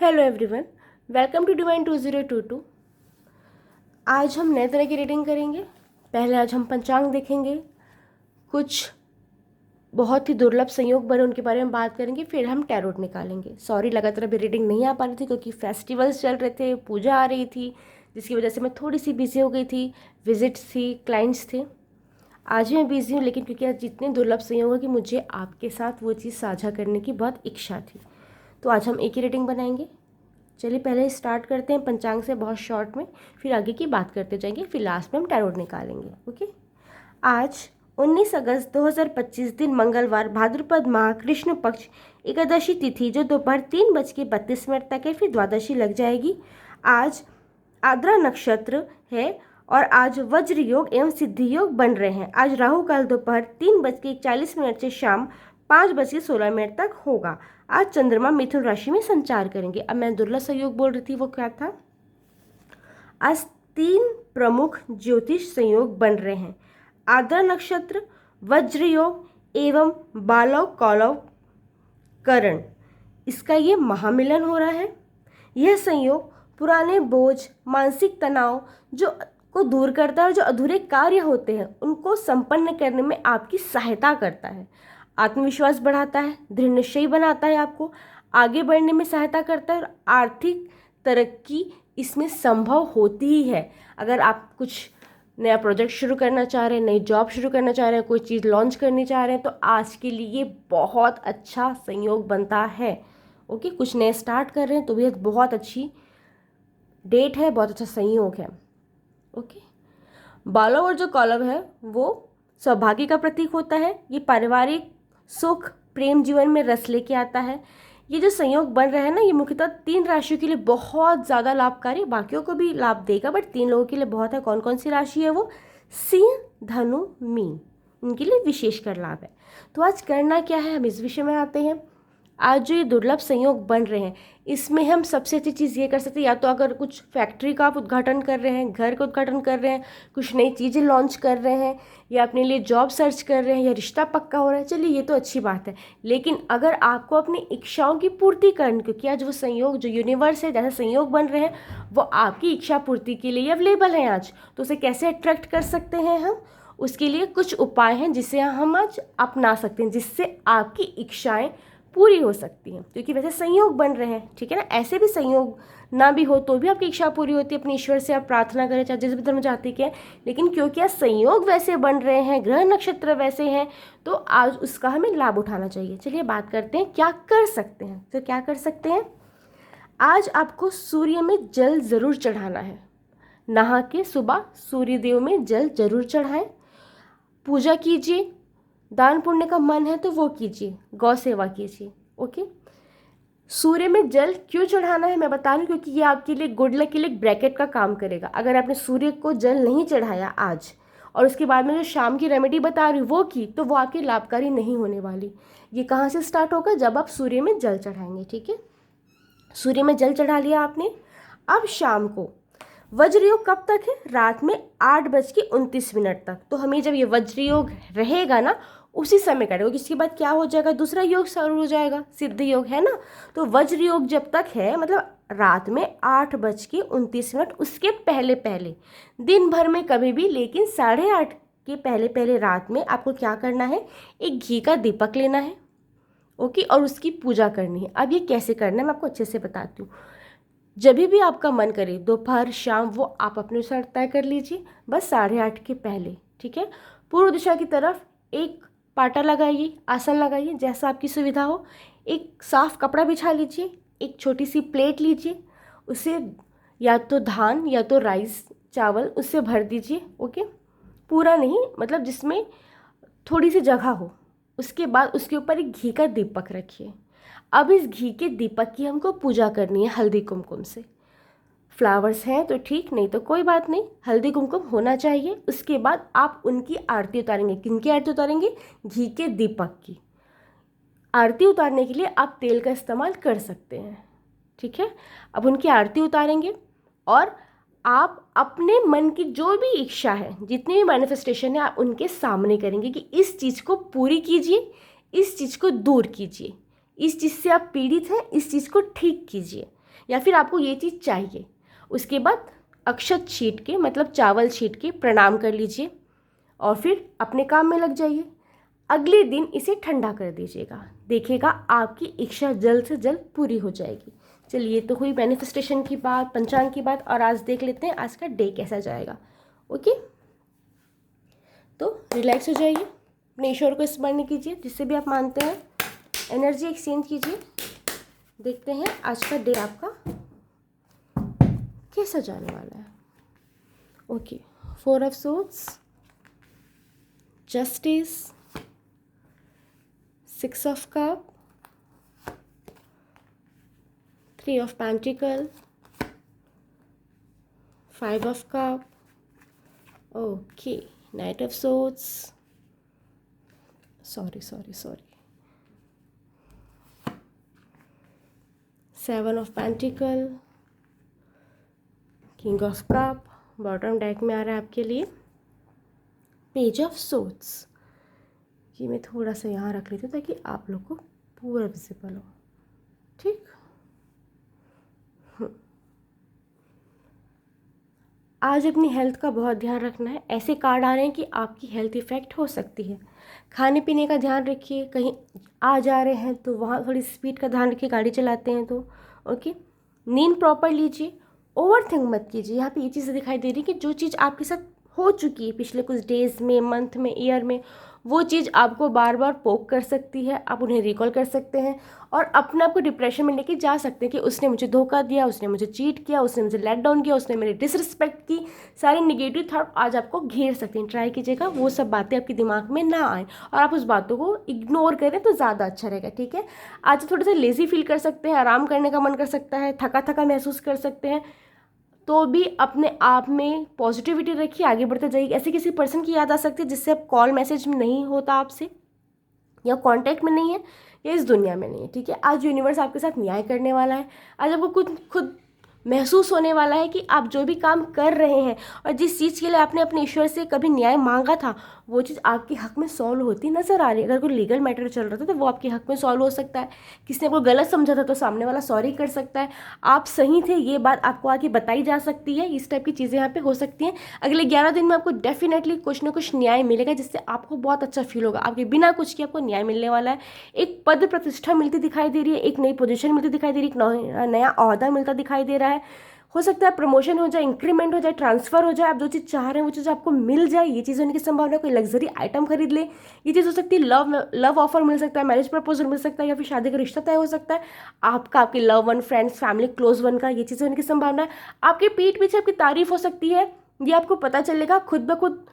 Hello everyone, welcome to divine 2022। आज हम नए तरह की रीडिंग करेंगे। पहले आज हम पंचांग देखेंगे, कुछ बहुत ही दुर्लभ संयोग बने उनके बारे में बात करेंगे, फिर हम टैरोट निकालेंगे। सॉरी, लगातार अभी रीडिंग नहीं आ पा रही थी क्योंकि फेस्टिवल्स चल रहे थे, पूजा आ रही थी, जिसकी वजह से मैं थोड़ी सी बिजी हो गई थी। विजिट्स थी, क्लाइंट्स थे। आज भी मैं बिजी हूँ, लेकिन क्योंकि आज जितने दुर्लभ संयोग है कि मुझे आपके साथ वो चीज़ साझा करने की बहुत इच्छा थी, तो आज हम एक ही रीडिंग बनाएंगे। चलिए पहले स्टार्ट करते हैं पंचांग से बहुत शॉर्ट में, फिर आगे की बात करते जाएंगे, फिर लास्ट में हम टैरोट निकालेंगे। ओके। आज 19 अगस्त 2025 दिन मंगलवार, भाद्रपद माह कृष्ण पक्ष एकादशी तिथि, जो दोपहर 3:32 तक है, फिर द्वादशी लग जाएगी। आज आद्रा नक्षत्र है और आज वज्र योग एवं सिद्धि योग बन रहे हैं। आज राहु काल दोपहर 3:41 से शाम 5:16 तक होगा। आज चंद्रमा मिथुन राशि में संचार करेंगे। अब मैं दुर्लभ संयोग बोल रही थी, वो क्या था? आज 3 प्रमुख ज्योतिष संयोग बन रहे हैं। आद्रा नक्षत्र, वज्र योग एवं बालव कौलव करण, इसका ये महामिलन हो रहा है। यह संयोग पुराने बोझ, मानसिक तनाव को दूर करता है और जो अधूरे कार्य होते हैं उनको संपन्न करने में आपकी सहायता करता है। आत्मविश्वास बढ़ाता है, दृढ़ निश्चयी बनाता है, आपको आगे बढ़ने में सहायता करता है और आर्थिक तरक्की इसमें संभव होती ही है। अगर आप कुछ नया प्रोजेक्ट शुरू करना चाह रहे हैं, नई जॉब शुरू करना चाह रहे हैं, कोई चीज़ लॉन्च करनी चाह रहे हैं, तो आज के लिए बहुत अच्छा संयोग बनता है। ओके, कुछ नए स्टार्ट कर रहे हैं तो भी बहुत अच्छी डेट है, बहुत अच्छा संयोग है। ओके। बालव और जो कौलव है वो सौभाग्य का प्रतीक होता है। ये पारिवारिक सुख, प्रेम जीवन में रस लेके आता है। ये जो संयोग बन रहा है ना, ये मुख्यतः 3 राशियों के लिए बहुत ज़्यादा लाभकारी, बाकियों को भी लाभ देगा, बट 3 लोगों के लिए बहुत है। कौन कौन सी राशि है वो? सिंह, धनु, मीन, इनके लिए विशेषकर लाभ है। तो आज करना क्या है, हम इस विषय में आते हैं। आज जो ये दुर्लभ संयोग बन रहे हैं, इसमें हम सबसे अच्छी चीज़ ये कर सकते हैं, या तो अगर कुछ फैक्ट्री का आप उद्घाटन कर रहे हैं, घर का उद्घाटन कर रहे हैं, कुछ नई चीज़ें लॉन्च कर रहे हैं, या अपने लिए जॉब सर्च कर रहे हैं, या रिश्ता पक्का हो रहा है, चलिए ये तो अच्छी बात है। लेकिन अगर आपको अपनी इच्छाओं की पूर्ति करनी, क्योंकि आज वो संयोग, जो यूनिवर्स है, जैसे संयोग बन रहे हैं, वो आपकी इच्छा पूर्ति के लिए अवेलेबल हैं आज, तो उसे कैसे अट्रैक्ट कर सकते हैं हम? उसके लिए कुछ उपाय हैं जिसे हम आज अपना सकते हैं, जिससे आपकी इच्छाएं पूरी हो सकती हैं। क्योंकि वैसे संयोग बन रहे हैं, ठीक है ना, ऐसे भी संयोग ना भी हो तो भी आपकी इच्छा पूरी होती है। अपने ईश्वर से आप प्रार्थना करें, चाहे जिस भी धर्म जाति के हैं, लेकिन क्योंकि आज संयोग वैसे बन रहे हैं, ग्रह नक्षत्र वैसे हैं, तो आज उसका हमें लाभ उठाना चाहिए। चलिए बात करते हैं क्या कर सकते हैं। तो क्या कर सकते हैं? आज आपको सूर्य में जल ज़रूर चढ़ाना है। नहा के सुबह सूर्यदेव में जल जरूर चढ़ाएं। पूजा कीजिए, दान पुण्य का मन है तो वो कीजिए, गौ सेवा कीजिए। ओके। सूर्य में जल क्यों चढ़ाना है मैं बता रही हूँ, क्योंकि ये आपके लिए गुड लक के लिए एक ब्रैकेट का काम करेगा। अगर आपने सूर्य को जल नहीं चढ़ाया आज और उसके बाद में जो शाम की रेमेडी बता रही हूँ वो की, तो वो आपकी लाभकारी नहीं होने वाली। ये कहाँ से स्टार्ट होगा? जब आप सूर्य में जल चढ़ाएंगे। ठीक है, सूर्य में जल चढ़ा लिया आपने। अब शाम को वज्र योग कब तक है? रात में 8:29 तक। तो हमें जब ये वज्र योग रहेगा ना, उसी समय करेगा। इसके बाद क्या हो जाएगा? दूसरा योग शुरू हो जाएगा, सिद्ध योग है ना। तो वज्र योग जब तक है, मतलब रात में 8:29, उसके पहले पहले दिन भर में कभी भी, लेकिन 8:30 के पहले पहले रात में आपको क्या करना है? एक घी का दीपक लेना है। ओके, और उसकी पूजा करनी है। अब ये कैसे करना है मैं आपको अच्छे से बताती हूँ। जब भी आपका मन करे, दोपहर, शाम, वो आप अपने अनुसार तय कर लीजिए, बस 8:30 के पहले। ठीक है। पूर्व दिशा की तरफ एक पाटा लगाइए, आसन लगाइए, जैसा आपकी सुविधा हो। एक साफ कपड़ा बिछा लीजिए, एक छोटी सी प्लेट लीजिए, उसे या तो धान या तो राइस, चावल, उससे भर दीजिए। ओके, पूरा नहीं, मतलब जिसमें थोड़ी सी जगह हो। उसके बाद उसके ऊपर एक घी का दीपक रखिए। अब इस घी के दीपक की हमको पूजा करनी है हल्दी कुमकुम से। फ्लावर्स हैं तो ठीक, नहीं तो कोई बात नहीं, हल्दी कुमकुम होना चाहिए। उसके बाद आप उनकी आरती उतारेंगे। किनकी आरती उतारेंगे? घी के दीपक की आरती उतारने के लिए आप तेल का इस्तेमाल कर सकते हैं। ठीक है, अब उनकी आरती उतारेंगे और आप अपने मन की जो भी इच्छा है, जितनी भी मैनिफेस्टेशन है, आप उनके सामने करेंगे कि इस चीज़ को पूरी कीजिए, इस चीज़ को दूर कीजिए, इस चीज़ से आप पीड़ित हैं, इस चीज़ को ठीक कीजिए। या फिर आपको ये चीज़ चाहिए। उसके बाद अक्षत छीट के, मतलब चावल छीट के प्रणाम कर लीजिए और फिर अपने काम में लग जाइए। अगले दिन इसे ठंडा कर दीजिएगा, देखिएगा आपकी इच्छा जल्द से जल्द पूरी हो जाएगी। चलिए, तो हुई मैनिफेस्टेशन की बात, पंचांग की बात, और आज देख लेते हैं आज का डे कैसा जाएगा। ओके, तो रिलैक्स हो जाइए, अपने ईश्वर को स्मरण कीजिए, जिससे भी आप मानते हैं, एनर्जी एक्सचेंज कीजिए। देखते हैं आज का डे आपका कैसा जाने वाला है। Okay, 4 of swords, justice, 6 of cup, 3 of pentacle, 5 of cup, okay, night of swords, sorry 7 of pentacle, king of cup, bottom deck में आ रहा है आपके लिए पेज ऑफ सोर्ड्स। ये मैं थोड़ा सा यहाँ रख लेती हूँ ताकि आप लोग को पूरा विजिबल हो, ठीक। आज अपनी हेल्थ का बहुत ध्यान रखना है। ऐसे कार्ड आ रहे हैं कि आपकी हेल्थ इफ़ेक्ट हो सकती है। खाने पीने का ध्यान रखिए, कहीं आ जा रहे हैं तो वहाँ थोड़ी स्पीड का ध्यान रखिए, गाड़ी चलाते हैं तो। ओके, नींद प्रॉपर लीजिए, ओवर थिंक मत कीजिए। यहाँ पे ये चीज़ दिखाई दे रही है कि जो चीज़ आपके साथ हो चुकी है पिछले कुछ डेज़ में, मंथ में, ईयर में, वो चीज़ आपको बार बार पोक कर सकती है। आप उन्हें रिकॉल कर सकते हैं और अपने आप को डिप्रेशन में लेके जा सकते हैं कि उसने मुझे धोखा दिया, उसने मुझे चीट किया, उसने मुझे लेट डाउन किया, उसने मेरी डिसरिस्पेक्ट की। सारी निगेटिव थॉट आज आपको घेर सकते हैं। ट्राई कीजिएगा वो सब बातें आपके दिमाग में ना आए और आप उस बातों को इग्नोर करें तो ज़्यादा अच्छा रहेगा, ठीक है। आज थोड़ा सा लेज़ी फील कर सकते हैं, आराम करने का मन कर सकता है, थका थका महसूस कर सकते हैं, तो भी अपने आप में पॉजिटिविटी रखिए, आगे बढ़ते जाइए। ऐसे किसी पर्सन की याद आ सकती है जिससे आप कॉल मैसेज में नहीं होता आपसे, या कांटेक्ट में नहीं है, या इस दुनिया में नहीं है, ठीक है। आज यूनिवर्स आपके साथ न्याय करने वाला है। आज आपको खुद महसूस होने वाला है कि आप जो भी काम कर रहे हैं और जिस चीज़ के लिए आपने अपने ईश्वर से कभी न्याय मांगा था, वो चीज़ आपके हक में सॉल्व होती नज़र आ रही है। अगर कोई लीगल मैटर चल रहा था तो वो आपके हक में सॉल्व हो सकता है। किसी ने आपको गलत समझा था तो सामने वाला सॉरी कर सकता है। आप सही थे, ये बात आपको आगे बताई जा सकती है। इस टाइप की चीज़ें यहाँ पे हो सकती हैं। अगले 11 दिन में आपको डेफिनेटली कुछ ना कुछ न्याय मिलेगा, जिससे आपको बहुत अच्छा फील होगा। आपके बिना कुछ किए आपको न्याय मिलने वाला है। एक पद प्रतिष्ठा मिलती दिखाई दे रही है, एक नई पोजीशन मिलती दिखाई दे रही है, एक नया ओहदा मिलता दिखाई दे रहा है। हो सकता है प्रमोशन हो जाए, इंक्रीमेंट हो जाए, ट्रांसफर हो जाए, आप जो चीज़ चाह रहे हैं वो चीज़ आपको मिल जाए। ये चीज़ होने की संभावना है। कोई लग्जरी आइटम खरीद ले, ये चीज़ हो सकती है। लव ऑफर मिल सकता है, मैरिज प्रपोजल मिल सकता है, या फिर शादी का रिश्ता तय हो सकता है आपका, आपके love one, friends, family, close one का। ये चीज़ होने की संभावना है। आपके पीठ पीछे आपकी तारीफ हो सकती है, ये आपको पता चलेगा खुद ब खुद।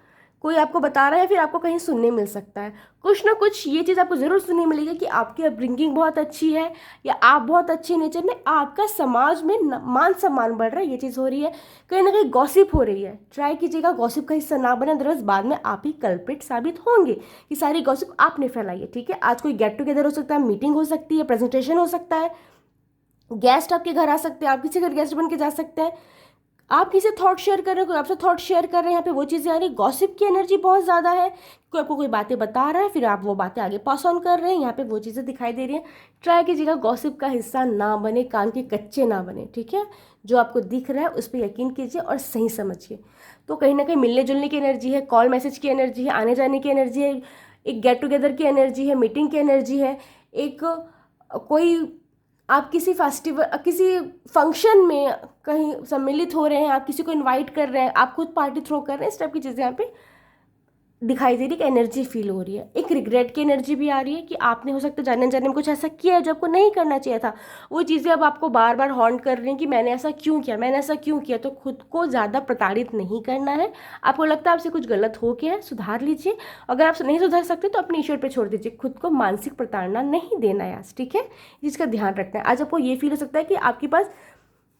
कोई आपको बता रहा है, फिर आपको कहीं सुनने मिल सकता है। कुछ ना कुछ ये चीज़ आपको ज़रूर सुनने मिलेगी कि आपकी अपब्रिंगिंग बहुत अच्छी है, या आप बहुत अच्छे नेचर में, आपका समाज में मान सम्मान बढ़ रहा है। ये चीज़ हो रही है। कहीं ना कहीं गॉसिप हो रही है। ट्राई कीजिएगा गॉसिप का हिस्सा ना बने, अदरवाइज बाद में आप ही कल्प्रिट साबित होंगे कि सारी गॉसिप आपने फैलाई है, ठीक है। आज कोई गेट टुगेदर हो सकता है, मीटिंग हो सकती है, प्रेजेंटेशन हो सकता है, गेस्ट आपके घर आ सकते हैं, आप किसी घर गेस्ट बन के जा सकते हैं, आप किसी थॉट शेयर कर रहे हो, कोई आपसे थॉट शेयर कर रहे हैं, यहाँ पे वो चीज़ें आ रही है। गॉसिप की एनर्जी बहुत ज़्यादा है। कोई आपको कोई बातें बता रहा है, फिर आप वो बातें आगे पास ऑन कर रहे हैं, यहाँ पे वो चीज़ें दिखाई दे रही हैं। ट्राई कीजिएगा गॉसिप का हिस्सा ना बने, कान के कच्चे ना बने, ठीक है। जो आपको दिख रहा है उस पर यकीन कीजिए और सही समझिए। तो कहीं ना कहीं मिलने जुलने की एनर्जी है, कॉल मैसेज की एनर्जी है, आने जाने की एनर्जी है, एक गेट टुगेदर की एनर्जी है, मीटिंग की एनर्जी है, एक कोई आप किसी फेस्टिवल, किसी फंक्शन में कहीं सम्मिलित हो रहे हैं, आप किसी को इनवाइट कर रहे हैं, आप खुद पार्टी थ्रो कर रहे हैं, इस टाइप की चीज़ें यहाँ पे दिखाई दे रही है कि एनर्जी फील हो रही है। एक रिग्रेट की एनर्जी भी आ रही है कि आपने हो सकता है जाने जाने में कुछ ऐसा किया है जो आपको नहीं करना चाहिए था। वो चीज़ें अब आपको बार बार हॉन्ट कर रही हैं कि मैंने ऐसा क्यों किया, मैंने ऐसा क्यों किया। तो खुद को ज़्यादा प्रताड़ित नहीं करना है। आपको लगता है आपसे कुछ गलत हो गया है, सुधार लीजिए। अगर आप नहीं सुधार सकते तो अपने ईश्वर पे छोड़ दीजिए। खुद को मानसिक प्रताड़ना नहीं देना है आज, ठीक है। इस चीज़ का ध्यान रखना है। आज आपको ये फील हो सकता है कि आपके पास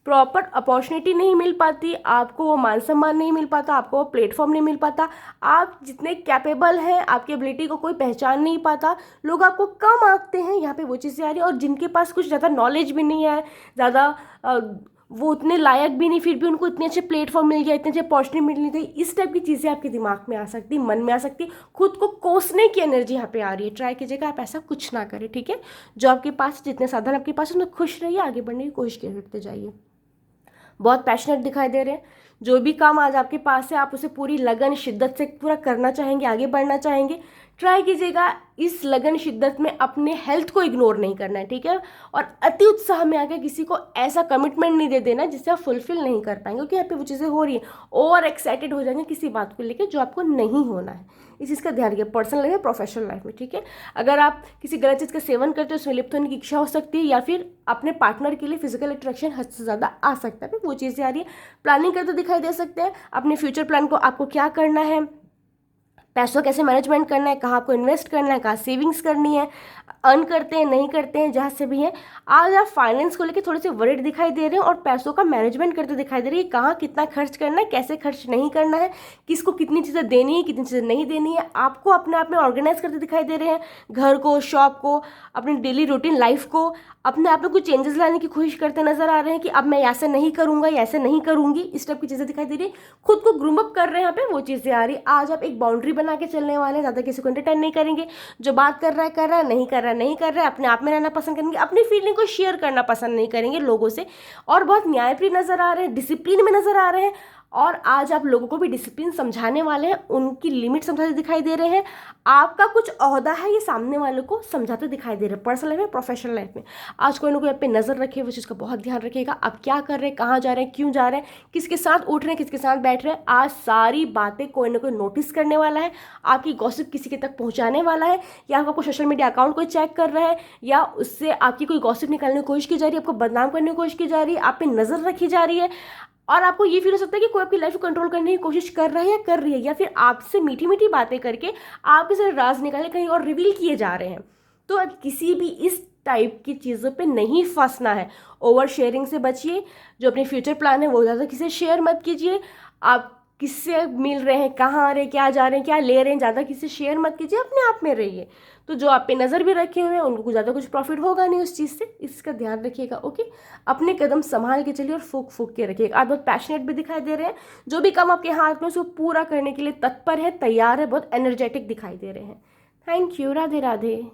प्रॉपर अपॉर्चुनिटी नहीं मिल पाती, आपको वो मान सम्मान नहीं मिल पाता, आपको वो प्लेटफॉर्म नहीं मिल पाता, आप जितने कैपेबल हैं आपकी एबिलिटी को कोई पहचान नहीं पाता, लोग आपको कम आंकते हैं। यहाँ पे वो चीज़ें आ रही है। और जिनके पास कुछ ज़्यादा नॉलेज भी नहीं है, ज़्यादा वो उतने लायक भी नहीं, फिर भी उनको इतने अच्छे प्लेटफॉर्म मिल गया, इतने अच्छे अपॉर्चुनिटी मिल गई। इस टाइप की चीज़ें आपके दिमाग में आ सकती, मन में आ सकती, खुद को कोसने की एनर्जी यहाँ पे आ रही है। ट्राई कीजिएगा आप ऐसा कुछ ना करें, ठीक है। जो आपके पास जितने साधन आपके पास उसमें खुश रहिए, आगे बढ़ने की कोशिश करते जाइए। बहुत पैशनेट दिखाई दे रहे हैं। जो भी काम आज आपके पास है आप उसे पूरी लगन शिद्दत से पूरा करना चाहेंगे, आगे बढ़ना चाहेंगे। ट्राई कीजिएगा इस लगन शिद्दत में अपने हेल्थ को इग्नोर नहीं करना है, ठीक है। और अति उत्साह में आके किसी को ऐसा कमिटमेंट नहीं दे देना जिससे आप फुलफिल नहीं कर पाएंगे, क्योंकि यहाँ पे वो चीज़ें हो रही है, ओवर एक्साइटेड हो जाएंगे किसी बात को लेकर जो आपको नहीं होना है। इस चीज़ का ध्यान रखिए, पर्सनल लाइफ में, प्रोफेशनल लाइफ में, ठीक है। अगर आप किसी गलत चीज़ का सेवन करते हो उसमें लिप्त होने की इच्छा हो सकती है, या फिर अपने पार्टनर के लिए फिजिकल अट्रैक्शन हद से ज़्यादा आ सकता है, वो चीज़ें आ रही है। प्लानिंग करते दिखाई दे सकते हैं अपने फ्यूचर प्लान को, आपको क्या करना है, पैसों कैसे मैनेजमेंट करना है, कहाँ आपको इन्वेस्ट करना है, कहाँ सेविंग्स करनी है, अर्न करते हैं नहीं करते हैं, जहाँ से भी है। आज आप फाइनेंस को लेकर थोड़े से वरीड दिखाई दे रहे हैं और पैसों का मैनेजमेंट करते दिखाई दे रही है, कहाँ कितना खर्च करना है, कैसे खर्च नहीं करना है, किसको कितनी चीज़ें देनी है, कितनी चीज़ें नहीं देनी है, आपको अपने आप में ऑर्गेनाइज करते दिखाई दे रहे हैं। घर को, शॉप को, अपनी डेली रूटीन लाइफ को, अपने आप में कुछ चेंजेस लाने की कोशिश करते नजर आ रहे हैं कि अब मैं ऐसे नहीं करूँगा, ऐसे नहीं करूँगी, इस टाइप की चीज़ें दिखाई दे रही है। खुद को ग्रूम अप कर रहे हैं यहाँ पे, वो चीज़ें आ रही है। आज आप एक बाउंड्री बना के चलने वाले हैं, ज़्यादा किसी को एंटरटेन नहीं करेंगे। जो बात कर रहा है कर रहा है, नहीं कर रहा है नहीं कर रहा है, अपने आप में रहना पसंद करेंगे, अपनी फीलिंग को शेयर करना पसंद नहीं करेंगे लोगों से। और बहुत न्यायप्रिय नजर आ रहे हैं, डिसिप्लिन में नजर आ रहे हैं। और आज आप लोगों को भी डिसिप्लिन समझाने वाले हैं, उनकी लिमिट समझाते दिखाई दे रहे हैं। आपका कुछ ओहदा है, ये सामने वालों को समझाते दिखाई दे रहे हैं, पर्सनल लाइफ में, प्रोफेशनल लाइफ में। आज कोई ना कोई आप पे नज़र रखे, वो चीज़ का बहुत ध्यान रखिएगा। आप क्या कर रहे हैं, कहाँ जा रहे हैं, क्यों जा रहे हैं, किसके साथ उठ रहे हैं, किसके साथ बैठ रहे हैं। आज सारी बातें कोई ना कोई नोटिस करने वाला है, आपकी गॉसिप किसी के तक पहुँचाने वाला है, या आपका कोई सोशल मीडिया अकाउंट कोई चेक कर रहा है, या उससे आपकी कोई गॉसिप निकालने की कोशिश की जा रही है, आपको बदनाम करने की कोशिश की जा रही है, आप पे नज़र रखी जा रही है। और आपको ये फील हो सकता है कि कोई आपकी लाइफ को कंट्रोल करने की कोशिश कर रहा है या कर रही है, या फिर आपसे मीठी मीठी बातें करके आपके सारे राज निकाले कहीं और रिवील किए जा रहे हैं। तो किसी भी इस टाइप की चीज़ों पे नहीं फंसना है। ओवर शेयरिंग से बचिए। जो अपने फ्यूचर प्लान है वो ज़्यादा किसी से शेयर मत कीजिए। आप किससे मिल रहे हैं, कहाँ आ रहे हैं, क्या जा रहे हैं, क्या ले रहे हैं, ज़्यादा किसी से शेयर मत कीजिए, अपने आप में रहिए। तो जो आप पे नज़र भी रखे हुए हैं उनको ज़्यादा कुछ प्रॉफिट होगा नहीं उस चीज़ से, इसका ध्यान रखिएगा, ओके। अपने कदम संभाल के चलिए और फूक फूक के रखिएगा। आप बहुत पैशनेट भी दिखाई दे रहे हैं, जो भी काम आपके हाथ में उसको पूरा करने के लिए तत्पर है, तैयार है, बहुत एनर्जेटिक दिखाई दे रहे हैं। Thank you, Radhe Radhe.